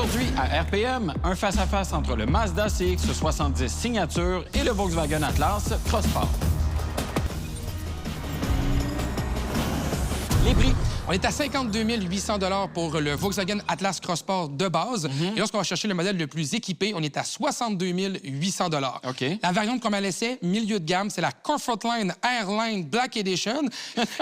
Aujourd'hui, à RPM, un face-à-face entre le Mazda CX-70 Signature et le Volkswagen Atlas Crossport. Les prix. On est à 52 800 $ pour le Volkswagen Atlas Crossport de base. Et lorsqu'on va chercher le modèle le plus équipé, on est à 62 800 $. OK. La variante comme à l'essai, milieu de gamme, c'est la Comfortline Airline Black Edition.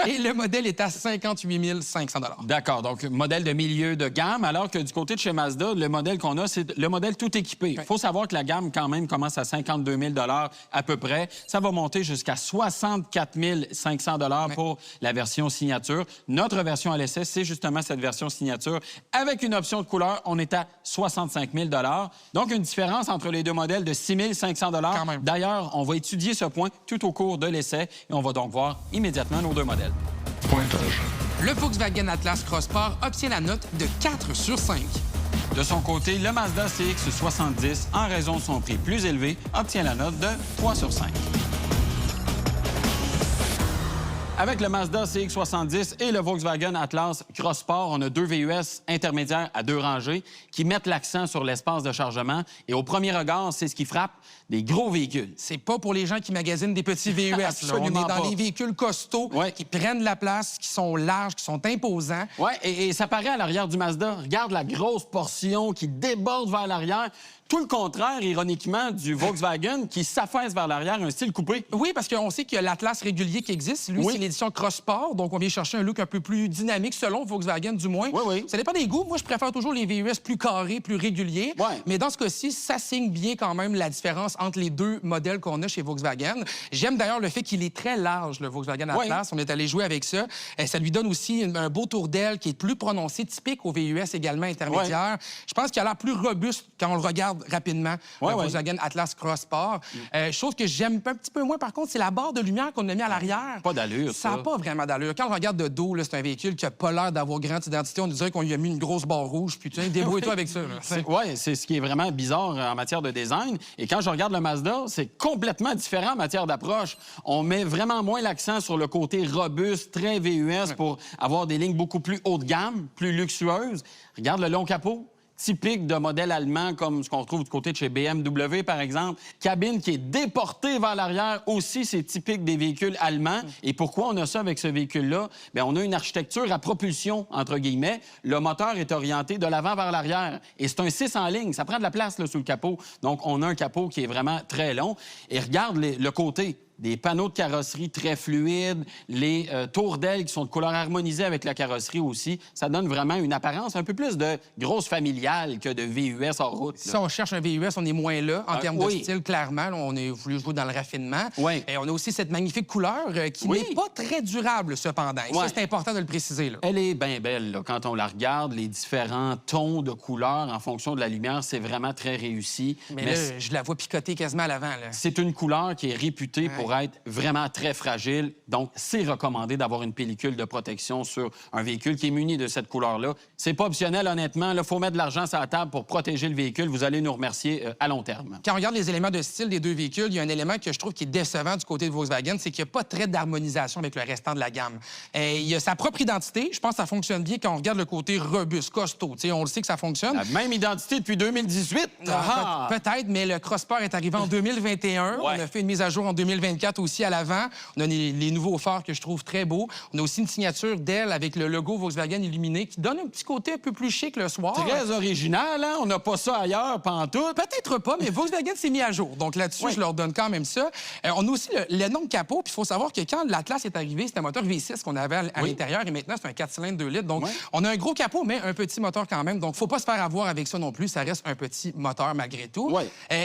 Et le modèle est à 58 500 $. D'accord, donc modèle de milieu de gamme, alors que du côté de chez Mazda, le modèle qu'on a, c'est le modèle tout équipé. Il faut savoir que la gamme, quand même, commence à 52 000 $ à peu près. Ça va monter jusqu'à 64 500 $ pour la version signature. Notre version à l'essai, c'est justement cette version signature. Avec une option de couleur, on est à 65 000 $. Donc, une différence entre les deux modèles de 6 500 $. D'ailleurs, on va étudier ce point tout au cours de l'essai et on va donc voir immédiatement nos deux modèles. Pointage. Le Volkswagen Atlas Crossport obtient la note de 4 sur 5. De son côté, le Mazda CX-70, en raison de son prix plus élevé, obtient la note de 3 sur 5. Avec le Mazda CX-70 et le Volkswagen Atlas Crossport, on a deux VUS intermédiaires à deux rangées qui mettent l'accent sur l'espace de chargement. Et au premier regard, c'est ce qui frappe, des gros véhicules. C'est pas pour les gens qui magasinent des petits VUS. Là. On est dans les véhicules costauds qui prennent la place, qui sont larges, qui sont imposants. Oui, et ça paraît à l'arrière du Mazda. Regarde la grosse portion qui déborde vers l'arrière. Tout le contraire, ironiquement, du Volkswagen qui s'affaisse vers l'arrière, un style coupé. Oui, parce qu'on sait qu'il y a l'Atlas régulier qui existe. Lui, c'est l'édition Crossport, donc on vient chercher un look un peu plus dynamique, selon Volkswagen du moins. Ça dépend des goûts. Moi, je préfère toujours les VUS plus carrés, plus réguliers. Mais dans ce cas-ci, ça signe bien quand même la différence entre les deux modèles qu'on a chez Volkswagen. J'aime d'ailleurs le fait qu'il est très large, le Volkswagen Atlas. On est allé jouer avec ça. Ça lui donne aussi un beau tour d'aile qui est plus prononcé, typique aux VUS également intermédiaires. Je pense qu'il a l'air plus robuste quand on le regarde rapidement, le Volkswagen Atlas Crossport. Chose que j'aime un petit peu moins, par contre, c'est la barre de lumière qu'on a mis à l'arrière. Pas d'allure, ça. Ça n'a pas vraiment d'allure. Quand on regarde de dos, c'est un véhicule qui n'a pas l'air d'avoir grande identité. On dirait qu'on lui a mis une grosse barre rouge, puis tu sais, débrouille-toi avec ça. Oui, c'est ce qui est vraiment bizarre en matière de design. Et quand je regarde le Mazda, c'est complètement différent en matière d'approche. On met vraiment moins l'accent sur le côté robuste, très VUS, pour avoir des lignes beaucoup plus haut de gamme, plus luxueuses. Regarde le long capot. Typique de modèle allemand comme ce qu'on retrouve du côté de chez BMW, par exemple. Cabine qui est déportée vers l'arrière aussi, c'est typique des véhicules allemands. Et pourquoi on a ça avec ce véhicule-là? Bien, on a une architecture à propulsion, entre guillemets. Le moteur est orienté de l'avant vers l'arrière. Et c'est un 6 en ligne. Ça prend de la place là, sous le capot. Donc, on a un capot qui est vraiment très long. Et regarde le côté. Des panneaux de carrosserie très fluides, les tours d'ailes qui sont de couleur harmonisée avec la carrosserie aussi. Ça donne vraiment une apparence un peu plus de grosse familiale que de VUS hors route. Si on cherche un VUS, on est moins là en termes de style, clairement. Là, on a voulu jouer dans le raffinement. Et on a aussi cette magnifique couleur qui n'est pas très durable, cependant. Et ça, c'est important de le préciser. Là. Elle est bien belle. Là. Quand on la regarde, les différents tons de couleurs en fonction de la lumière, c'est vraiment très réussi. Mais là, je la vois picoter quasiment à l'avant. C'est une couleur qui est réputée pour être vraiment très fragile. Donc, c'est recommandé d'avoir une pellicule de protection sur un véhicule qui est muni de cette couleur-là. C'est pas optionnel, honnêtement. Il faut mettre de l'argent sur la table pour protéger le véhicule. Vous allez nous remercier à long terme. Quand on regarde les éléments de style des deux véhicules, il y a un élément que je trouve qui est décevant du côté de Volkswagen, c'est qu'il n'y a pas très d'harmonisation avec le restant de la gamme. Il y a sa propre identité. Je pense que ça fonctionne bien quand on regarde le côté robuste, costaud. T'sais, on le sait que ça fonctionne. La même identité depuis 2018. Peut-être, mais le Crossport est arrivé en 2021. On a fait une mise à jour en 2024 aussi à l'avant. On a les nouveaux phares que je trouve très beaux. On a aussi une signature d'aile avec le logo Volkswagen illuminé qui donne un petit côté un peu plus chic le soir. Très original, hein? On n'a pas ça ailleurs, pantoute. Peut-être pas, mais Volkswagen s'est mis à jour. Donc là-dessus, je leur donne quand même ça. On a aussi le nom de capot. Puis il faut savoir que quand l'Atlas est arrivé, c'était un moteur V6 qu'on avait à l'intérieur et maintenant, c'est un 4 cylindres 2 litres. Donc on a un gros capot, mais un petit moteur quand même. Donc faut pas se faire avoir avec ça non plus. Ça reste un petit moteur malgré tout.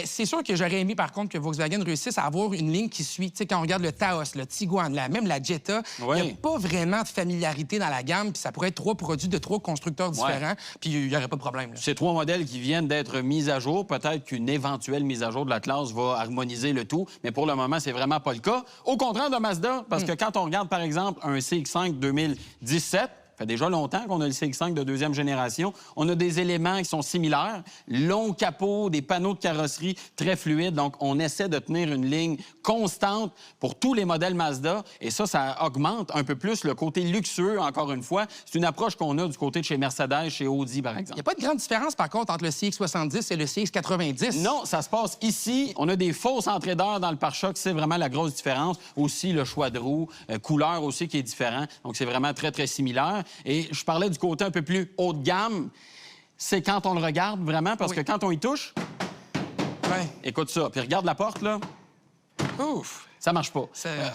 C'est sûr que j'aurais aimé, par contre, que Volkswagen réussisse à avoir une ligne qui suit. Tu sais, quand on regarde le Taos, le Tiguan, même la Jetta, il n'y a pas vraiment de familiarité dans la gamme, puis ça pourrait être 3 produits de 3 constructeurs différents, puis il n'y aurait pas de problème. Là. C'est 3 modèles qui viennent d'être mis à jour. Peut-être qu'une éventuelle mise à jour de l'Atlas va harmoniser le tout, mais pour le moment, c'est vraiment pas le cas. Au contraire de Mazda, parce que quand on regarde, par exemple, un CX-5 2017, Ça fait déjà longtemps qu'on a le CX-5 de deuxième génération. On a des éléments qui sont similaires. Long capot, des panneaux de carrosserie très fluides. Donc, on essaie de tenir une ligne constante pour tous les modèles Mazda. Et ça augmente un peu plus le côté luxueux, encore une fois. C'est une approche qu'on a du côté de chez Mercedes, chez Audi, par exemple. Il n'y a pas de grande différence, par contre, entre le CX-70 et le CX-90. Non, ça se passe ici. On a des fausses entrées d'air dans le pare-choc. C'est vraiment la grosse différence. Aussi, le choix de roue, couleur aussi qui est différent. Donc, c'est vraiment très, très similaire. Et je parlais du côté un peu plus haut de gamme. C'est quand on le regarde, vraiment, parce que quand on y touche... Ouais. Écoute ça. Puis regarde la porte, là. Ouf! Ça marche pas.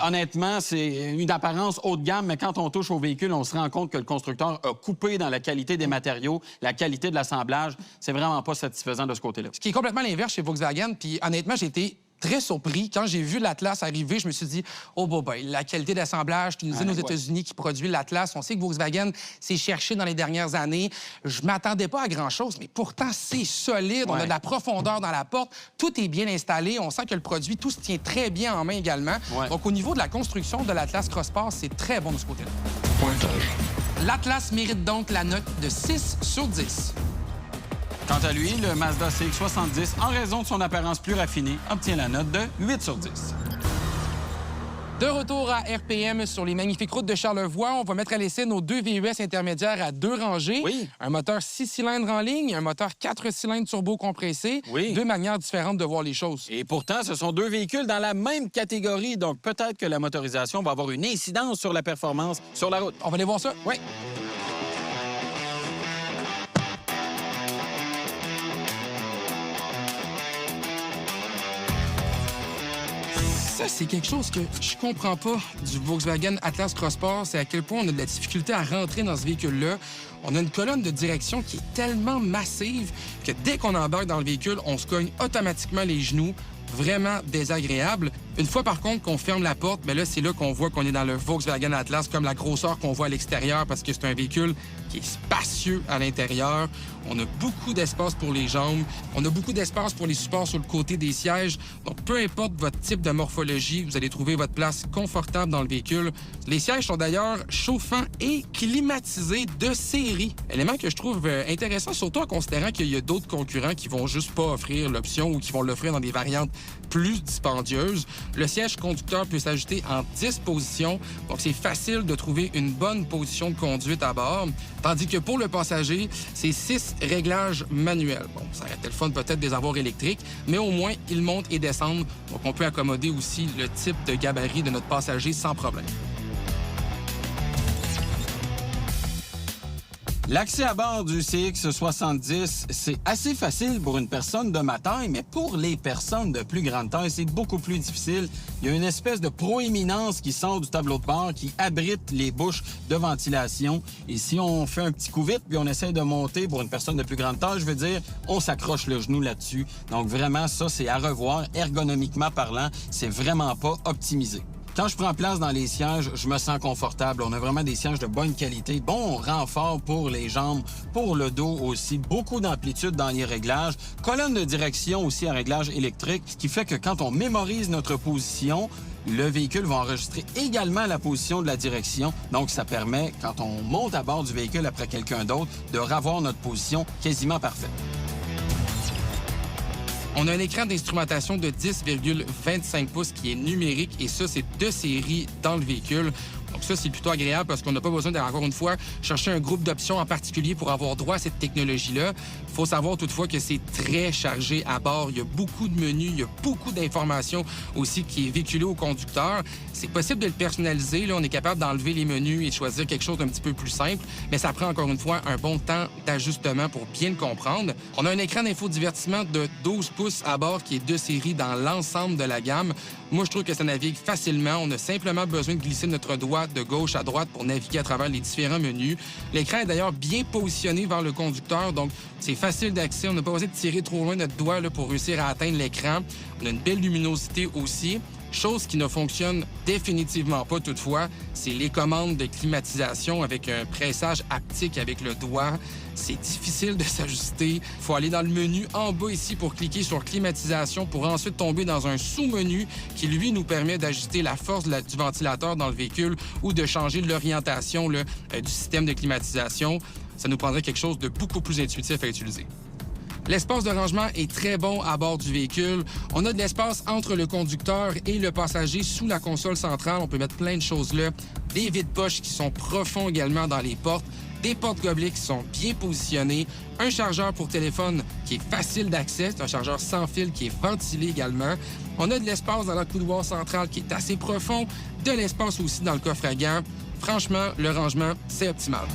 Honnêtement, c'est une apparence haut de gamme, mais quand on touche au véhicule, on se rend compte que le constructeur a coupé dans la qualité des matériaux, la qualité de l'assemblage. C'est vraiment pas satisfaisant de ce côté-là. Ce qui est complètement l'inverse chez Volkswagen. Puis honnêtement, j'ai été très surpris. Quand j'ai vu l'Atlas arriver, je me suis dit, oh, boy, la qualité d'assemblage, c'est une usine aux États-Unis qui produit l'Atlas. On sait que Volkswagen s'est cherché dans les dernières années. Je m'attendais pas à grand-chose, mais pourtant, c'est solide. On a de la profondeur dans la porte. Tout est bien installé. On sent que le produit, tout se tient très bien en main également. Donc, au niveau de la construction de l'Atlas Cross-Sport, c'est très bon de ce côté-là. Pointage. L'Atlas mérite donc la note de 6 sur 10. Quant à lui, le Mazda CX-70, en raison de son apparence plus raffinée, obtient la note de 8 sur 10. De retour à RPM sur les magnifiques routes de Charlevoix, on va mettre à l'essai nos deux VUS intermédiaires à 2 rangées. Oui. Un moteur 6 cylindres en ligne, un moteur 4 cylindres turbo-compressé. Oui. 2 manières différentes de voir les choses. Et pourtant, ce sont 2 véhicules dans la même catégorie, donc peut-être que la motorisation va avoir une incidence sur la performance sur la route. On va aller voir ça? Oui. Ça, c'est quelque chose que je comprends pas du Volkswagen Atlas Cross-Sport. C'est à quel point on a de la difficulté à rentrer dans ce véhicule-là. On a une colonne de direction qui est tellement massive que dès qu'on embarque dans le véhicule, on se cogne automatiquement les genoux. Vraiment désagréable. Une fois, par contre, qu'on ferme la porte, bien là, c'est là qu'on voit qu'on est dans le Volkswagen Atlas, comme la grosseur qu'on voit à l'extérieur, parce que c'est un véhicule qui est spacieux à l'intérieur. On a beaucoup d'espace pour les jambes. On a beaucoup d'espace pour les supports sur le côté des sièges. Donc, peu importe votre type de morphologie, vous allez trouver votre place confortable dans le véhicule. Les sièges sont d'ailleurs chauffants et climatisés de série. Élément que je trouve intéressant, surtout en considérant qu'il y a d'autres concurrents qui vont juste pas offrir l'option ou qui vont l'offrir dans des variantes plus dispendieuses. Le siège conducteur peut s'ajuster en 10 positions, donc c'est facile de trouver une bonne position de conduite à bord. Tandis que pour le passager, c'est 6 réglages manuels. Bon, ça aurait été le fun peut-être des avoirs électriques, mais au moins, ils montent et descendent. Donc, on peut accommoder aussi le type de gabarit de notre passager sans problème. L'accès à bord du CX-70, c'est assez facile pour une personne de ma taille, mais pour les personnes de plus grande taille, c'est beaucoup plus difficile. Il y a une espèce de proéminence qui sort du tableau de bord, qui abrite les bouches de ventilation. Et si on fait un petit coup vite, puis on essaie de monter pour une personne de plus grande taille, je veux dire, on s'accroche le genou là-dessus. Donc vraiment, ça, c'est à revoir. Ergonomiquement parlant, c'est vraiment pas optimisé. Quand je prends place dans les sièges, je me sens confortable. On a vraiment des sièges de bonne qualité, bon renfort pour les jambes, pour le dos aussi, beaucoup d'amplitude dans les réglages, colonne de direction aussi à réglage électrique, ce qui fait que quand on mémorise notre position, le véhicule va enregistrer également la position de la direction. Donc, ça permet, quand on monte à bord du véhicule après quelqu'un d'autre, de revoir notre position quasiment parfaite. On a un écran d'instrumentation de 10,25 pouces qui est numérique et ça, c'est de série dans le véhicule. Donc ça, c'est plutôt agréable parce qu'on n'a pas besoin encore une fois, chercher un groupe d'options en particulier pour avoir droit à cette technologie-là. Il faut savoir toutefois que c'est très chargé à bord. Il y a beaucoup de menus, il y a beaucoup d'informations aussi qui est véhiculé au conducteur. C'est possible de le personnaliser. Là, on est capable d'enlever les menus et de choisir quelque chose d'un petit peu plus simple, mais ça prend encore une fois un bon temps d'ajustement pour bien le comprendre. On a un écran d'infodivertissement de 12 pouces à bord qui est de série dans l'ensemble de la gamme. Moi, je trouve que ça navigue facilement. On a simplement besoin de glisser notre doigt de gauche à droite pour naviguer à travers les différents menus. L'écran est d'ailleurs bien positionné vers le conducteur, donc c'est facile d'accès. On n'a pas besoin de tirer trop loin notre doigt là, pour réussir à atteindre l'écran. On a une belle luminosité aussi. Chose qui ne fonctionne définitivement pas toutefois, c'est les commandes de climatisation avec un pressage haptique avec le doigt. C'est difficile de s'ajuster. Il faut aller dans le menu en bas ici pour cliquer sur climatisation pour ensuite tomber dans un sous-menu qui, lui, nous permet d'ajuster la force du ventilateur dans le véhicule ou de changer l'orientation du système de climatisation. Ça nous prendrait quelque chose de beaucoup plus intuitif à utiliser. L'espace de rangement est très bon à bord du véhicule. On a de l'espace entre le conducteur et le passager sous la console centrale. On peut mettre plein de choses là. Des vides-poches qui sont profonds également dans les portes. Des porte-gobelets qui sont bien positionnés. Un chargeur pour téléphone qui est facile d'accès. C'est un chargeur sans fil qui est ventilé également. On a de l'espace dans la coudoir centrale qui est assez profond. De l'espace aussi dans le coffre à gants. Franchement, le rangement, c'est optimal.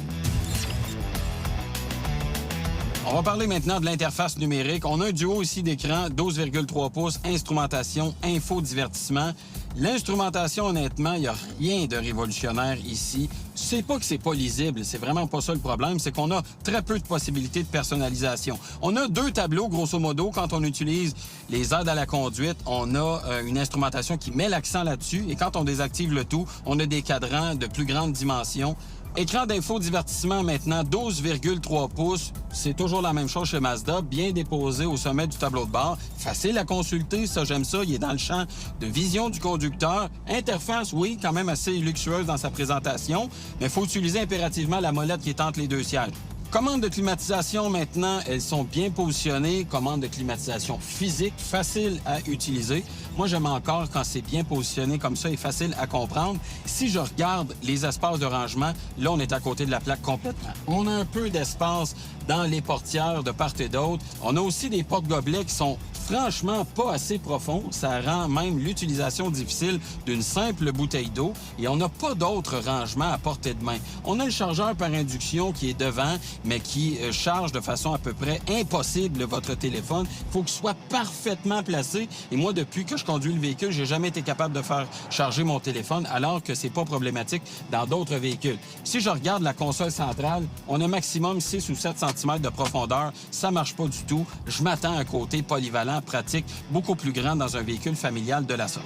On va parler maintenant de l'interface numérique. On a un duo ici d'écran, 12,3 pouces, instrumentation, info, divertissement. L'instrumentation, honnêtement, il n'y a rien de révolutionnaire ici. C'est pas que c'est pas lisible, c'est vraiment pas ça le problème, c'est qu'on a très peu de possibilités de personnalisation. On a 2 tableaux, grosso modo, quand on utilise les aides à la conduite, on a une instrumentation qui met l'accent là-dessus, et quand on désactive le tout, on a des cadrans de plus grande dimension. Écran d'infodivertissement maintenant, 12,3 pouces. C'est toujours la même chose chez Mazda, bien déposé au sommet du tableau de bord. Facile à consulter, ça j'aime ça. Il est dans le champ de vision du conducteur. Interface, oui, quand même assez luxueuse dans sa présentation, mais il faut utiliser impérativement la molette qui est entre les 2 sièges. Commandes de climatisation, maintenant, elles sont bien positionnées. Commandes de climatisation physique, facile à utiliser. Moi, j'aime encore quand c'est bien positionné comme ça et facile à comprendre. Si je regarde les espaces de rangement, là, on est à côté de la plaque complètement. On a un peu d'espace dans les portières de part et d'autre. On a aussi des porte-gobelets qui sont franchement pas assez profonds. Ça rend même l'utilisation difficile d'une simple bouteille d'eau. Et on n'a pas d'autres rangements à portée de main. On a le chargeur par induction qui est devant, mais qui charge de façon à peu près impossible votre téléphone. Il faut qu'il soit parfaitement placé. Et moi, depuis que je conduis le véhicule, j'ai jamais été capable de faire charger mon téléphone, alors que c'est pas problématique dans d'autres véhicules. Si je regarde la console centrale, on a maximum 6 ou 7 cm de profondeur. Ça marche pas du tout. Je m'attends à un côté polyvalent, pratique, beaucoup plus grand dans un véhicule familial de la sorte.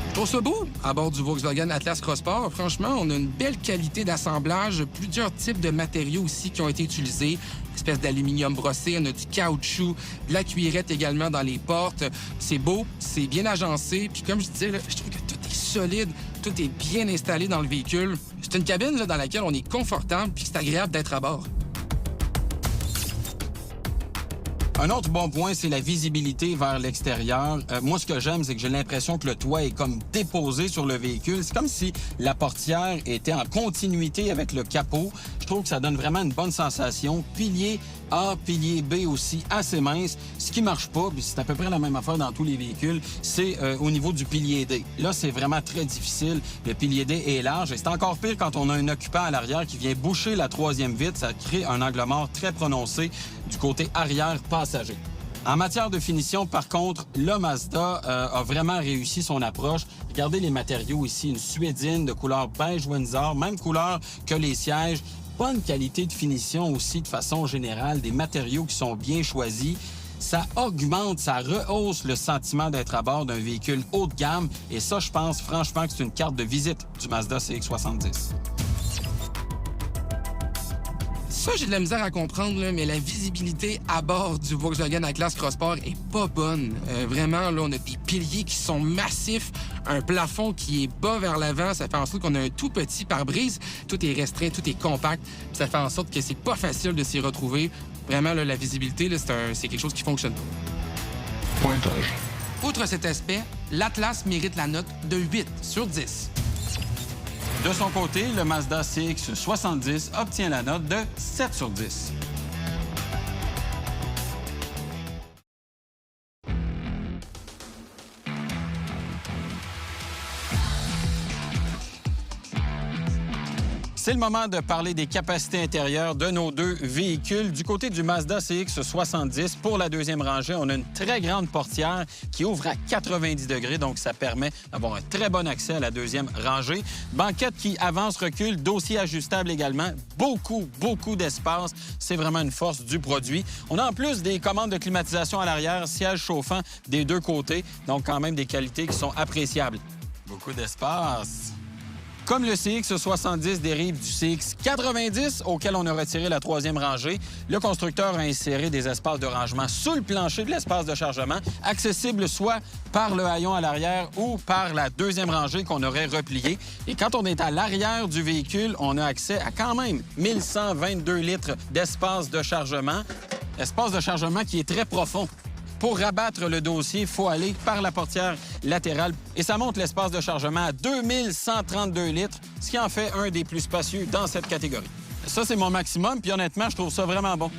Je trouve ça beau à bord du Volkswagen Atlas Crossport. Franchement, on a une belle qualité d'assemblage, plusieurs types de matériaux aussi qui ont été utilisés. Une espèce d'aluminium brossé, on a du caoutchouc, de la cuirette également dans les portes. C'est beau, c'est bien agencé. Puis comme je disais, là, je trouve que tout est solide, tout est bien installé dans le véhicule. C'est une cabine là, dans laquelle on est confortable puis c'est agréable d'être à bord. Un autre bon point, c'est la visibilité vers l'extérieur. Moi, ce que j'aime, c'est que j'ai l'impression que le toit est comme déposé sur le véhicule. C'est comme si la portière était en continuité avec le capot. Je trouve que ça donne vraiment une bonne sensation. Pilier A, pilier B aussi, assez mince. Ce qui marche pas, puis c'est à peu près la même affaire dans tous les véhicules, c'est au niveau du pilier D. Là, c'est vraiment très difficile. Le pilier D est large et c'est encore pire quand on a un occupant à l'arrière qui vient boucher la 3e vitre. Ça crée un angle mort très prononcé du côté arrière passager. En matière de finition, par contre, le Mazda a vraiment réussi son approche. Regardez les matériaux ici, une suédine de couleur beige Windsor, même couleur que les sièges. Bonne qualité de finition aussi de façon générale, des matériaux qui sont bien choisis. Ça augmente, ça rehausse le sentiment d'être à bord d'un véhicule haut de gamme. Et ça, je pense franchement que c'est une carte de visite du Mazda CX-70. Ça, j'ai de la misère à comprendre, là, mais la visibilité à bord du Volkswagen Atlas Crossport est pas bonne. Vraiment, là, on a des piliers qui sont massifs, un plafond qui est bas vers l'avant. Ça fait en sorte qu'on a un tout petit pare-brise. Tout est restreint, tout est compact. Puis ça fait en sorte que c'est pas facile de s'y retrouver. Vraiment, là, la visibilité, là, c'est quelque chose qui fonctionne pas. Pointage. Outre cet aspect, l'Atlas mérite la note de 8 sur 10. De son côté, le Mazda CX-70 obtient la note de 7 sur 10. C'est C'est le moment de parler des capacités intérieures de nos deux véhicules. Du côté du Mazda CX-70, pour la deuxième rangée, on a une très grande portière qui ouvre à 90 degrés, donc ça permet d'avoir un très bon accès à la deuxième rangée. Banquette qui avance, recule, dossier ajustable également. Beaucoup d'espace. C'est vraiment une force du produit. On a en plus des commandes de climatisation à l'arrière, siège chauffant des deux côtés, donc quand même des qualités qui sont appréciables. Beaucoup d'espace. Comme le CX-70 dérive du CX-90, auquel on a retiré la troisième rangée, le constructeur a inséré des espaces de rangement sous le plancher de l'espace de chargement, accessibles soit par le haillon à l'arrière ou par la deuxième rangée qu'on aurait repliée. Et quand on est à l'arrière du véhicule, on a accès à quand même 1122 litres d'espace de chargement. Espace de chargement qui est très profond. Pour rabattre le dossier, il faut aller par la portière latérale et ça monte l'espace de chargement à 2132 litres, ce qui en fait un des plus spacieux dans cette catégorie. Ça, c'est mon maximum, puis honnêtement, je trouve ça vraiment bon.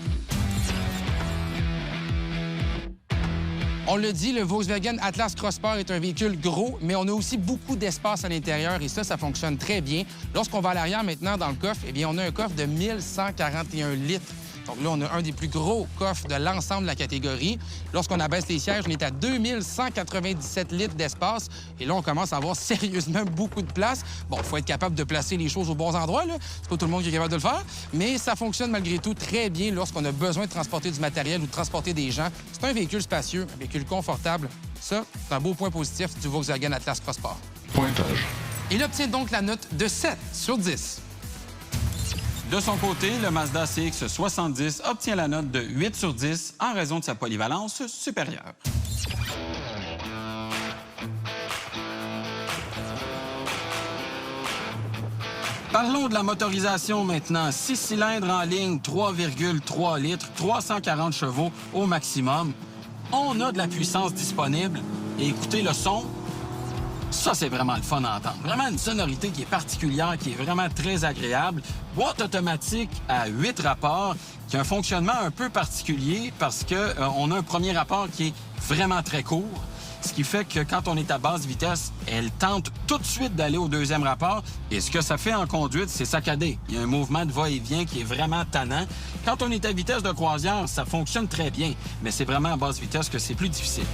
On le dit, le Volkswagen Atlas Crossport est un véhicule gros, mais on a aussi beaucoup d'espace à l'intérieur et ça fonctionne très bien. Lorsqu'on va à l'arrière maintenant dans le coffre, eh bien, on a un coffre de 1141 litres. Donc là, on a un des plus gros coffres de l'ensemble de la catégorie. Lorsqu'on abaisse les sièges, on est à 2197 litres d'espace. Et là, on commence à avoir sérieusement beaucoup de place. Bon, il faut être capable de placer les choses aux bons endroits, là. C'est pas tout le monde qui est capable de le faire. Mais ça fonctionne malgré tout très bien lorsqu'on a besoin de transporter du matériel ou de transporter des gens. C'est un véhicule spacieux, un véhicule confortable. Ça, c'est un beau point positif du Volkswagen Atlas Crossport. Pointage. Il obtient donc la note de 7 sur 10. De son côté, le Mazda CX-70 obtient la note de 8 sur 10 en raison de sa polyvalence supérieure. Parlons de la motorisation maintenant. 6 cylindres en ligne, 3,3 litres, 340 chevaux au maximum. On a de la puissance disponible. Et écoutez le son. Ça, c'est vraiment le fun à entendre. Vraiment une sonorité qui est particulière, qui est vraiment très agréable. Boîte automatique à 8 rapports, qui a un fonctionnement un peu particulier parce qu'on a un premier rapport qui est vraiment très court. Ce qui fait que quand on est à basse vitesse, elle tente tout de suite d'aller au deuxième rapport. Et ce que ça fait en conduite, c'est saccadé. Il y a un mouvement de va-et-vient qui est vraiment tannant. Quand on est à vitesse de croisière, ça fonctionne très bien. Mais c'est vraiment à basse vitesse que c'est plus difficile.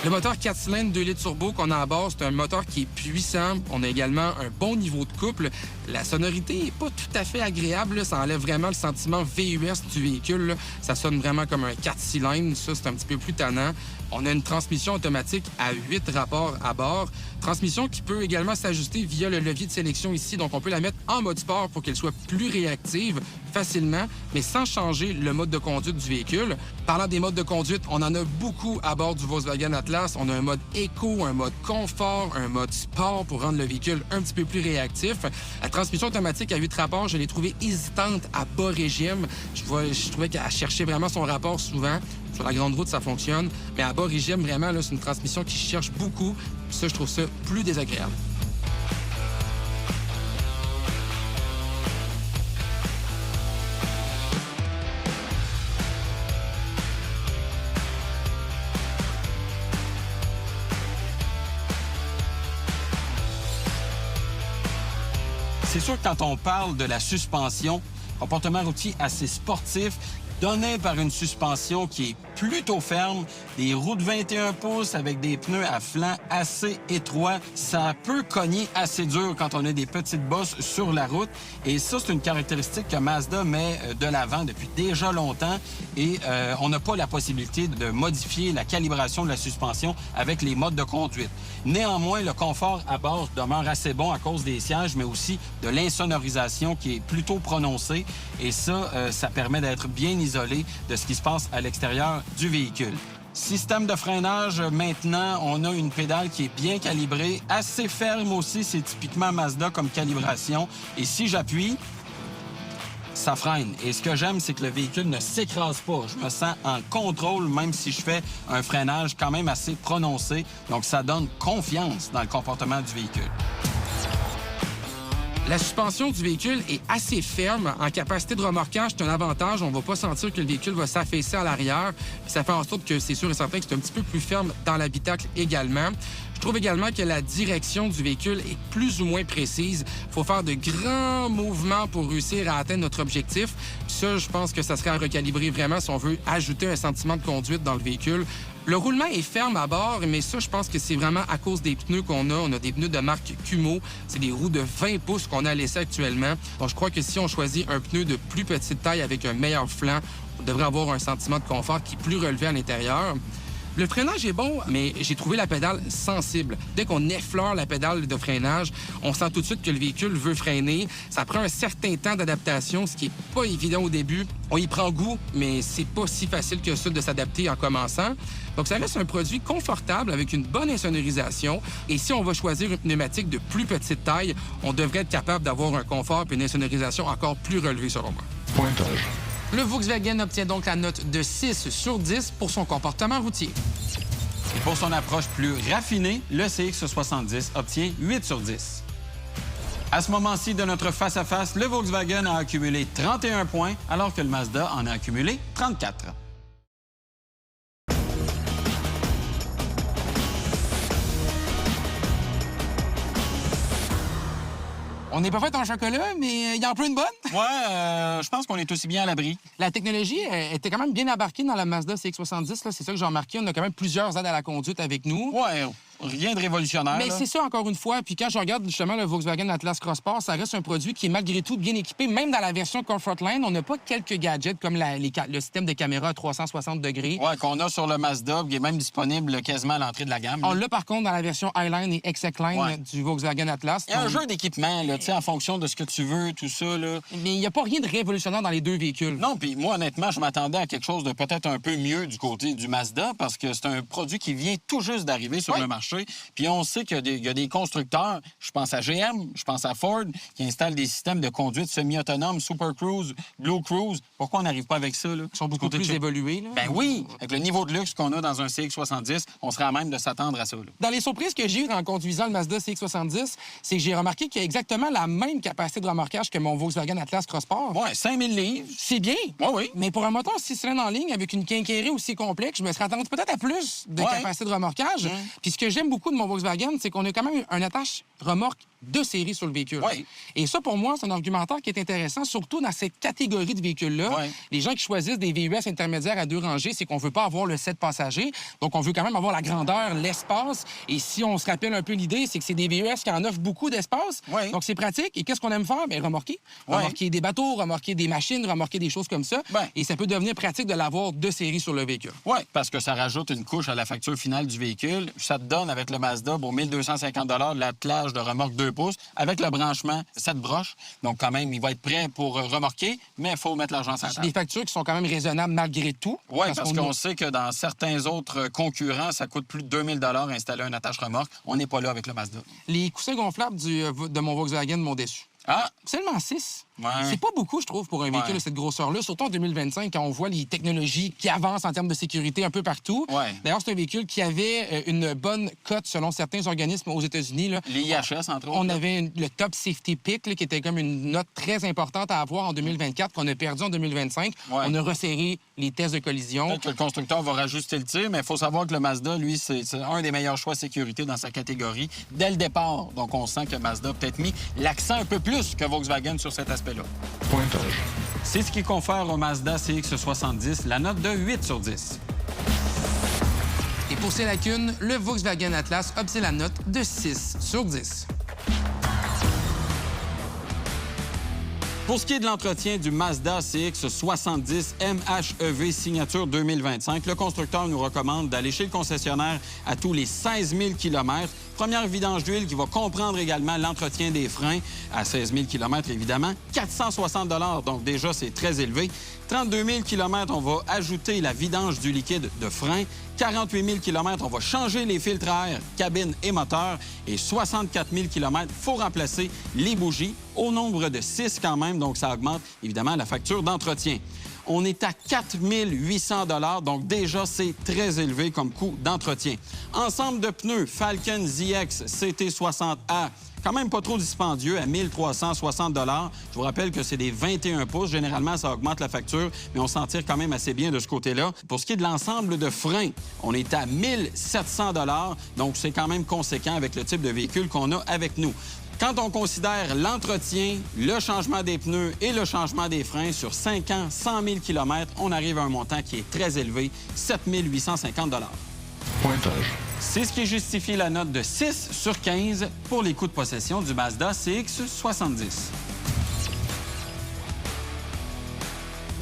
Le moteur 4 cylindres 2 litres turbo qu'on a à bord, c'est un moteur qui est puissant. On a également un bon niveau de couple. La sonorité n'est pas tout à fait agréable. Là. Ça enlève vraiment le sentiment VUS du véhicule. Là. Ça sonne vraiment comme un 4 cylindres. Ça, c'est un petit peu plus tannant. On a une transmission automatique à 8 rapports à bord. Transmission qui peut également s'ajuster via le levier de sélection ici. Donc, on peut la mettre en mode sport pour qu'elle soit plus réactive facilement, mais sans changer le mode de conduite du véhicule. Parlant des modes de conduite, on en a beaucoup à bord du Volkswagen Atlas. On a un mode éco, un mode confort, un mode sport pour rendre le véhicule un petit peu plus réactif. La transmission automatique à 8 rapports, je l'ai trouvée hésitante à bas régime. Je trouvais qu'elle cherchait vraiment son rapport souvent. Sur la grande route, ça fonctionne. Mais à bas régime, vraiment, là, c'est une transmission qui cherche beaucoup. Ça, je trouve ça plus désagréable. C'est sûr que quand on parle de la suspension, comportement routier assez sportif, donné par une suspension qui est plutôt ferme, des roues de 21 pouces avec des pneus à flanc assez étroits. Ça peut cogner assez dur quand on a des petites bosses sur la route. Et ça, c'est une caractéristique que Mazda met de l'avant depuis déjà longtemps. Et on n'a pas la possibilité de modifier la calibration de la suspension avec les modes de conduite. Néanmoins, le confort à bord demeure assez bon à cause des sièges, mais aussi de l'insonorisation qui est plutôt prononcée. Et ça, ça permet d'être bien isolé de ce qui se passe à l'extérieur du véhicule. Système de freinage, maintenant, on a une pédale qui est bien calibrée, assez ferme aussi, c'est typiquement Mazda comme calibration. Et si j'appuie, ça freine. Et ce que j'aime, c'est que le véhicule ne s'écrase pas. Je me sens en contrôle, même si je fais un freinage quand même assez prononcé. Donc, ça donne confiance dans le comportement du véhicule. La suspension du véhicule est assez ferme. En capacité de remorquage, c'est un avantage. On ne va pas sentir que le véhicule va s'affaisser à l'arrière. Ça fait en sorte que c'est sûr et certain que c'est un petit peu plus ferme dans l'habitacle également. Je Je trouve également que la direction du véhicule est plus ou moins précise. Il faut faire de grands mouvements pour réussir à atteindre notre objectif. Ça, je pense que ça serait à recalibrer vraiment si on veut ajouter un sentiment de conduite dans le véhicule. Le roulement est ferme à bord, mais ça, je pense que c'est vraiment à cause des pneus qu'on a. On a des pneus de marque Kumho. C'est des roues de 20 pouces qu'on a laissées actuellement. Donc, je crois que si on choisit un pneu de plus petite taille avec un meilleur flanc, on devrait avoir un sentiment de confort qui est plus relevé à l'intérieur. Le freinage est bon, mais j'ai trouvé la pédale sensible. Dès qu'on effleure la pédale de freinage, on sent tout de suite que le véhicule veut freiner. Ça prend un certain temps d'adaptation, ce qui n'est pas évident au début. On y prend goût, mais c'est pas si facile que ça de s'adapter en commençant. Donc, ça reste un produit confortable avec une bonne insonorisation. Et si on va choisir une pneumatique de plus petite taille, on devrait être capable d'avoir un confort et une insonorisation encore plus relevée, selon moi. Pointage. Le Volkswagen obtient donc la note de 6 sur 10 pour son comportement routier. Et pour son approche plus raffinée, le CX-70 obtient 8 sur 10. À ce moment-ci de notre face-à-face, le Volkswagen a accumulé 31 points, alors que le Mazda en a accumulé 34. On n'est pas fait en chocolat, mais il y en a plein de bonnes. Ouais, je pense qu'on est aussi bien à l'abri. La technologie était quand même bien embarquée dans la Mazda CX-70. C'est ça que j'ai remarqué. On a quand même plusieurs aides à la conduite avec nous. Ouais, rien de révolutionnaire. Mais là. C'est ça, encore une fois. Puis quand je regarde justement le Volkswagen Atlas Cross Sport, ça reste un produit qui est malgré tout bien équipé. Même dans la version Comfortline, on n'a pas quelques gadgets comme le système de caméra à 360 degrés. Ouais, qu'on a sur le Mazda, qui est même disponible quasiment à l'entrée de la gamme. On l'a par contre dans la version Highline et Exec-Line du Volkswagen Atlas. Il y a un jeu d'équipement, là, tu sais, en fonction de ce que tu veux, tout ça, là. Mais il n'y a pas rien de révolutionnaire dans les deux véhicules. Non, puis moi, honnêtement, je m'attendais à quelque chose de peut-être un peu mieux du côté du Mazda parce que c'est un produit qui vient tout juste d'arriver sur le marché. Puis on sait qu'il y a des constructeurs, je pense à GM, je pense à Ford, qui installent des systèmes de conduite semi-autonomes, Super Cruise, Blue Cruise. Pourquoi on n'arrive pas avec ça, là? Ils sont beaucoup plus évolués, là. Ben oui! Avec le niveau de luxe qu'on a dans un CX-70, on serait à même de s'attendre à ça, là. Dans les surprises que j'ai eues en conduisant le Mazda CX-70, c'est que j'ai remarqué qu'il y a exactement la même capacité de remorquage que mon Volkswagen Atlas Cross Sport. Ouais, 5000 livres. C'est bien. Oui, oui. Mais pour un moteur 6 cylindres en ligne avec une quincaillerie aussi complexe, je me serais attendu peut-être à plus de capacité de remorquage. Puis ce que j'aime beaucoup de mon Volkswagen, c'est qu'on a quand même un attache remorque de série sur le véhicule. Oui. Et ça, pour moi, c'est un argumentaire qui est intéressant, surtout dans cette catégorie de véhicules-là. Oui. Les gens qui choisissent des VUS intermédiaires à 2 rangées, c'est qu'on veut pas avoir le 7 passagers. Donc, on veut quand même avoir la grandeur, l'espace. Et si on se rappelle un peu l'idée, c'est que c'est des VUS qui en offrent beaucoup d'espace. Oui. Donc, c'est pratique. Et qu'est-ce qu'on aime faire? Bien, remorquer. Oui. Remorquer des bateaux, remorquer des machines, remorquer des choses comme ça. Ben. Et ça peut devenir pratique de l'avoir de série sur le véhicule. Oui, parce que ça rajoute une couche à la facture finale du véhicule. Ça te donne, avec le Mazda, pour 1250 $, l'attelage de remorque 2 pouces, avec le branchement 7 broches. Donc, quand même, il va être prêt pour remorquer, mais il faut mettre l'argent sur la table. Des factures qui sont quand même raisonnables malgré tout. Oui, parce qu'on sait que dans certains autres concurrents, ça coûte plus de 2000 $ installer un attache-remorque. On n'est pas là avec le Mazda. Les coussins gonflables de mon Volkswagen m'ont déçu. Ah! Seulement 6. Ouais. C'est pas beaucoup, je trouve, pour un véhicule de cette grosseur-là, surtout en 2025, quand on voit les technologies qui avancent en termes de sécurité un peu partout. Ouais. D'ailleurs, c'est un véhicule qui avait une bonne cote selon certains organismes aux États-Unis. Là. L'IHS, entre autres. On avait le Top Safety Pick, là, qui était comme une note très importante à avoir en 2024, qu'on a perdu en 2025. Ouais. On a resserré les tests de collision. Peut-être que le constructeur va rajuster le tir, mais il faut savoir que le Mazda, lui, c'est un des meilleurs choix sécurité dans sa catégorie dès le départ. Donc, on sent que Mazda a peut-être mis l'accent un peu plus que Volkswagen sur cet aspect-là. Pointage. C'est ce qui confère au Mazda CX-70 la note de 8 sur 10. Et pour ses lacunes, le Volkswagen Atlas obtient la note de 6 sur 10. Pour ce qui est de l'entretien du Mazda CX-70 MHEV signature 2025, le constructeur nous recommande d'aller chez le concessionnaire à tous les 16 000 km. Première vidange d'huile qui va comprendre également l'entretien des freins à 16 000 km, évidemment. 460 $, donc déjà, c'est très élevé. 32 000 km, on va ajouter la vidange du liquide de frein. 48 000 km, on va changer les filtres à air, cabine et moteur. Et 64 000 km, il faut remplacer les bougies au nombre de 6 quand même, donc ça augmente évidemment la facture d'entretien. On est à 4 800 $, donc déjà, c'est très élevé comme coût d'entretien. Ensemble de pneus Falcon ZX CT60A quand même pas trop dispendieux à 1 360 $. Je vous rappelle que c'est des 21 pouces. Généralement, ça augmente la facture, mais on s'en tire quand même assez bien de ce côté-là. Pour ce qui est de l'ensemble de freins, on est à 1 700 $. Donc, c'est quand même conséquent avec le type de véhicule qu'on a avec nous. Quand on considère l'entretien, le changement des pneus et le changement des freins sur 5 ans, 100 000 km, on arrive à un montant qui est très élevé, 7 850 $. Pointage. C'est ce qui justifie la note de 6 sur 15 pour les coûts de possession du Mazda CX-70.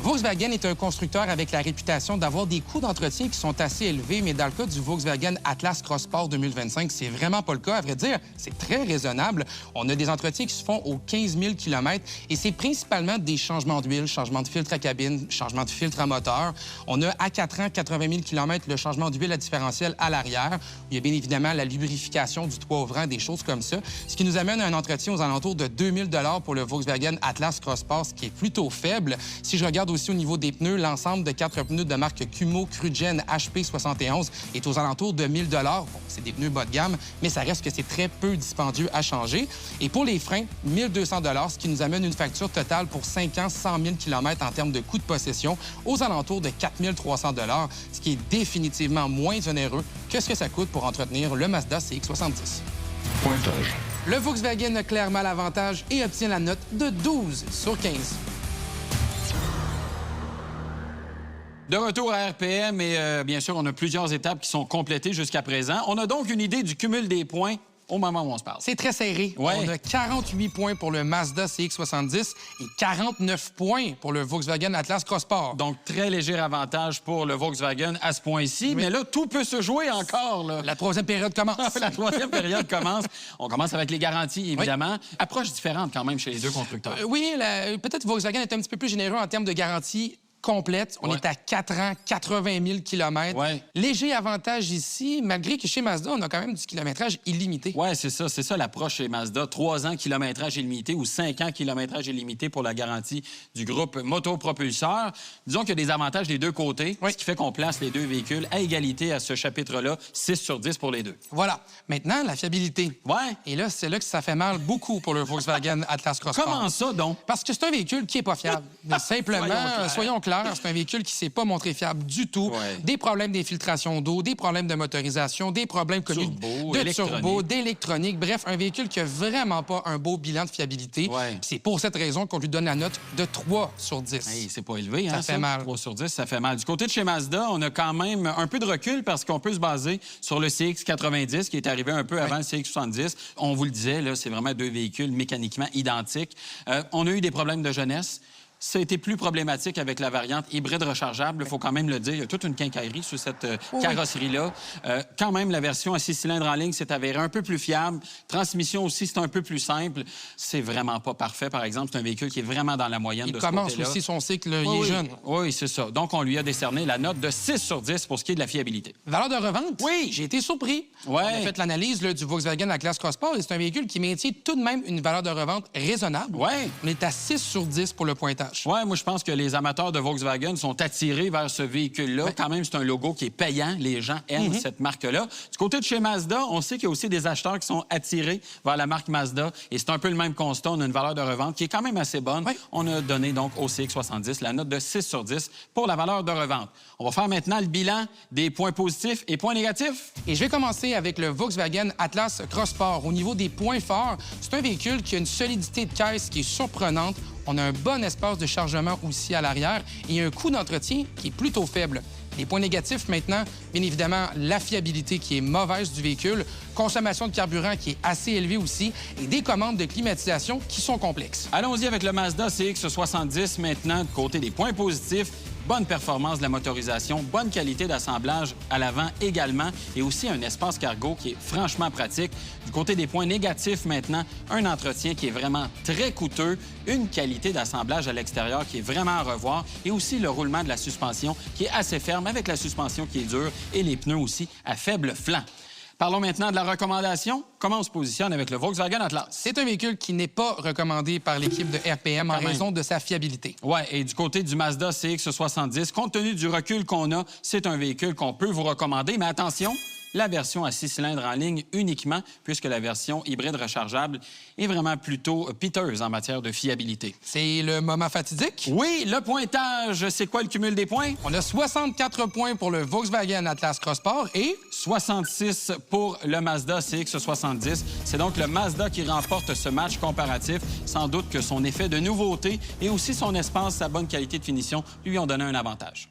Volkswagen est un constructeur avec la réputation d'avoir des coûts d'entretien qui sont assez élevés, mais dans le cas du Volkswagen Atlas Cross Sport 2025, c'est vraiment pas le cas. À vrai dire, c'est très raisonnable. On a des entretiens qui se font aux 15 000 km et c'est principalement des changements d'huile, changement de filtre à cabine, changement de filtre à moteur. On a à 4 ans, 80 000 km, le changement d'huile à différentiel à l'arrière. Il y a bien évidemment la lubrification du toit ouvrant, des choses comme ça, ce qui nous amène à un entretien aux alentours de 2 000 $ pour le Volkswagen Atlas Cross Sport, ce qui est plutôt faible. Si je regarde aussi au niveau des pneus, l'ensemble de 4 pneus de marque Kumho Crugen HP 71 est aux alentours de 1 000 $. Bon, c'est des pneus bas de gamme, mais ça reste que c'est très peu dispendieux à changer. Et pour les freins, 1 200 $, ce qui nous amène une facture totale pour 5 ans, 100 000 km en termes de coût de possession aux alentours de 4 300 $, ce qui est définitivement moins onéreux que ce que ça coûte pour entretenir le Mazda CX-70. Pointage. Le Volkswagen a clairement l'avantage et obtient la note de 12 sur 15. De retour à RPM et bien sûr, on a plusieurs étapes qui sont complétées jusqu'à présent. On a donc une idée du cumul des points au moment où on se parle. C'est très serré. Ouais. On a 48 points pour le Mazda CX-70 et 49 points pour le Volkswagen Atlas Cross Sport. Donc, très léger avantage pour le Volkswagen à ce point-ci. Oui. Mais là, tout peut se jouer encore. Là. La troisième période commence. La troisième période commence. On commence avec les garanties, évidemment. Oui. Approche différente quand même chez les deux constructeurs. Oui, peut-être Volkswagen est un petit peu plus généreux en termes de garantie complète. On est à 4 ans, 80 000 km. Ouais. Léger avantage ici, malgré que chez Mazda, on a quand même du kilométrage illimité. Oui, c'est ça l'approche chez Mazda. 3 ans kilométrage illimité ou 5 ans kilométrage illimité pour la garantie du groupe motopropulseur. Disons qu'il y a des avantages des deux côtés, ce qui fait qu'on place les deux véhicules à égalité à ce chapitre-là, 6 sur 10 pour les deux. Voilà. Maintenant, la fiabilité. Ouais. Et là, c'est là que ça fait mal beaucoup pour le Volkswagen Atlas Cross Sport. Comment ça, donc? Parce que c'est un véhicule qui n'est pas fiable. Simplement, soyons clairs, c'est un véhicule qui ne s'est pas montré fiable du tout. Ouais. Des problèmes d'infiltration d'eau, des problèmes de motorisation, des problèmes connus de turbo, d'électronique. Bref, un véhicule qui n'a vraiment pas un beau bilan de fiabilité. Ouais. C'est pour cette raison qu'on lui donne la note de 3 sur 10. Hey, c'est pas élevé, hein, ça fait mal. 3 sur 10, ça fait mal. Du côté de chez Mazda, on a quand même un peu de recul parce qu'on peut se baser sur le CX-90 qui est arrivé un peu avant le CX-70. On vous le disait, là, c'est vraiment deux véhicules mécaniquement identiques. On a eu des problèmes de jeunesse. Ça a été plus problématique avec la variante hybride rechargeable. Il faut quand même le dire. Il y a toute une quincaillerie sur cette carrosserie-là. Quand même, la version à 6 cylindres en ligne s'est avérée un peu plus fiable. Transmission aussi, c'est un peu plus simple. C'est vraiment pas parfait, par exemple. C'est un véhicule qui est vraiment dans la moyenne de ce côté-là. Il commence aussi son cycle, il est jeune. Oui, c'est ça. Donc, on lui a décerné la note de 6 sur 10 pour ce qui est de la fiabilité. Valeur de revente? Oui. J'ai été surpris. Ouais. On a fait l'analyse du Volkswagen Atlas Cross Sport et c'est un véhicule qui maintient tout de même une valeur de revente raisonnable. Ouais. On est à 6 sur 10 pour le pointage. Oui, moi, je pense que les amateurs de Volkswagen sont attirés vers ce véhicule-là. Ouais. Quand même, c'est un logo qui est payant. Les gens aiment cette marque-là. Du côté de chez Mazda, on sait qu'il y a aussi des acheteurs qui sont attirés vers la marque Mazda. Et c'est un peu le même constat. On a une valeur de revente qui est quand même assez bonne. Ouais. On a donné donc au CX-70 la note de 6 sur 10 pour la valeur de revente. On va faire maintenant le bilan des points positifs et points négatifs. Et je vais commencer avec le Volkswagen Atlas Cross Sport. Au niveau des points forts, c'est un véhicule qui a une solidité de caisse qui est surprenante. On a un bon espace de chargement aussi à l'arrière et un coût d'entretien qui est plutôt faible. Les points négatifs maintenant, bien évidemment, la fiabilité qui est mauvaise du véhicule, consommation de carburant qui est assez élevée aussi et des commandes de climatisation qui sont complexes. Allons-y avec le Mazda CX-70 maintenant, du côté des points positifs. Bonne performance de la motorisation, bonne qualité d'assemblage à l'avant également et aussi un espace cargo qui est franchement pratique. Du côté des points négatifs maintenant, un entretien qui est vraiment très coûteux, une qualité d'assemblage à l'extérieur qui est vraiment à revoir et aussi le roulement de la suspension qui est assez ferme avec la suspension qui est dure et les pneus aussi à faible flanc. Parlons maintenant de la recommandation. Comment on se positionne avec le Volkswagen Atlas? C'est un véhicule qui n'est pas recommandé par l'équipe de RPM en raison de sa fiabilité. Oui, et du côté du Mazda CX-70, compte tenu du recul qu'on a, c'est un véhicule qu'on peut vous recommander. Mais attention, la version à 6 cylindres en ligne uniquement, puisque la version hybride rechargeable est vraiment plutôt piteuse en matière de fiabilité. C'est le moment fatidique? Oui, le pointage, c'est quoi le cumul des points? On a 64 points pour le Volkswagen Atlas Cross Sport et 66 pour le Mazda CX-70. C'est donc le Mazda qui remporte ce match comparatif. Sans doute que son effet de nouveauté et aussi son espace, sa bonne qualité de finition lui ont donné un avantage.